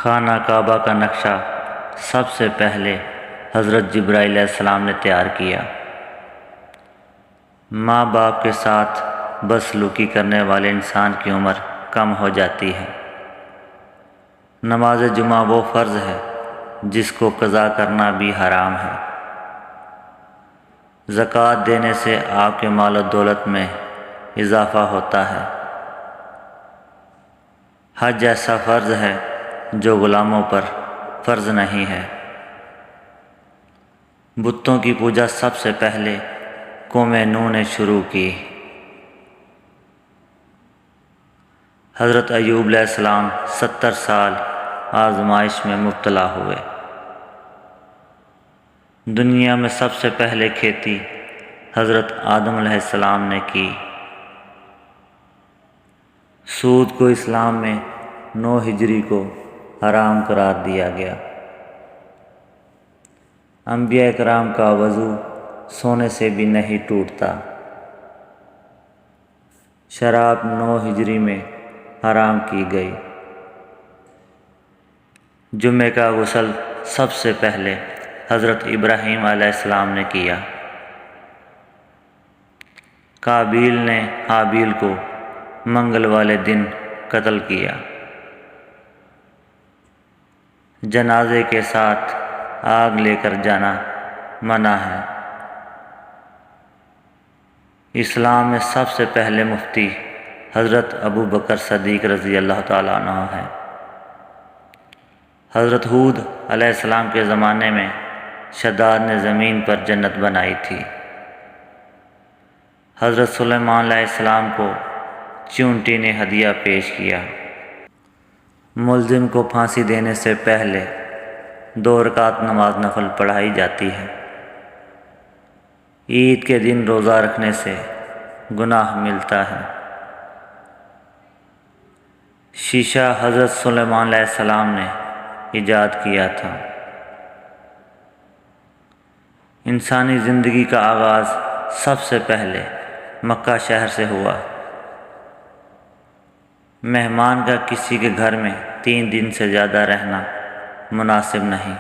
خانہ کعبہ کا نقشہ سب سے پہلے حضرت جبرائیل علیہ السلام نے تیار کیا۔ ماں باپ کے ساتھ بدسلوکی کرنے والے انسان کی عمر کم ہو جاتی ہے۔ نماز جمعہ وہ فرض ہے جس کو قضا کرنا بھی حرام ہے۔ زکوٰۃ دینے سے آپ کے مال و دولت میں اضافہ ہوتا ہے۔ حج ایسا فرض ہے جو غلاموں پر فرض نہیں ہے۔ بتوں کی پوجا سب سے پہلے قوم نوح نے شروع کی۔ حضرت ایوب علیہ السلام 70 سال آزمائش میں مبتلا ہوئے۔ دنیا میں سب سے پہلے کھیتی حضرت آدم علیہ السلام نے کی۔ سود کو اسلام میں 9 ہجری کو حرام قرار دیا گیا۔ انبیاء کرام کا وضو سونے سے بھی نہیں ٹوٹتا۔ شراب 9 ہجری میں حرام کی گئی۔ جمعے کا غسل سب سے پہلے حضرت ابراہیم علیہ السلام نے کیا۔ قابیل نے حابیل کو منگل والے دن قتل کیا۔ جنازے کے ساتھ آگ لے کر جانا منع ہے۔ اسلام میں سب سے پہلے مفتی حضرت ابو بکر صدیق رضی اللہ تعالیٰ عنہ ہیں۔ حضرت ہود علیہ السلام کے زمانے میں شداد نے زمین پر جنت بنائی تھی۔ حضرت سلیمان علیہ السلام کو چیونٹی نے ہدیہ پیش کیا۔ ملزم کو پھانسی دینے سے پہلے 2 رکعت نماز نفل پڑھائی جاتی ہے۔ عید کے دن روزہ رکھنے سے گناہ ملتا ہے۔ شیشہ حضرت سلیمان علیہ السلام نے ایجاد کیا تھا۔ انسانی زندگی کا آغاز سب سے پہلے مکہ شہر سے ہوا۔ مہمان کا کسی کے گھر میں 3 دن سے زیادہ رہنا مناسب نہیں۔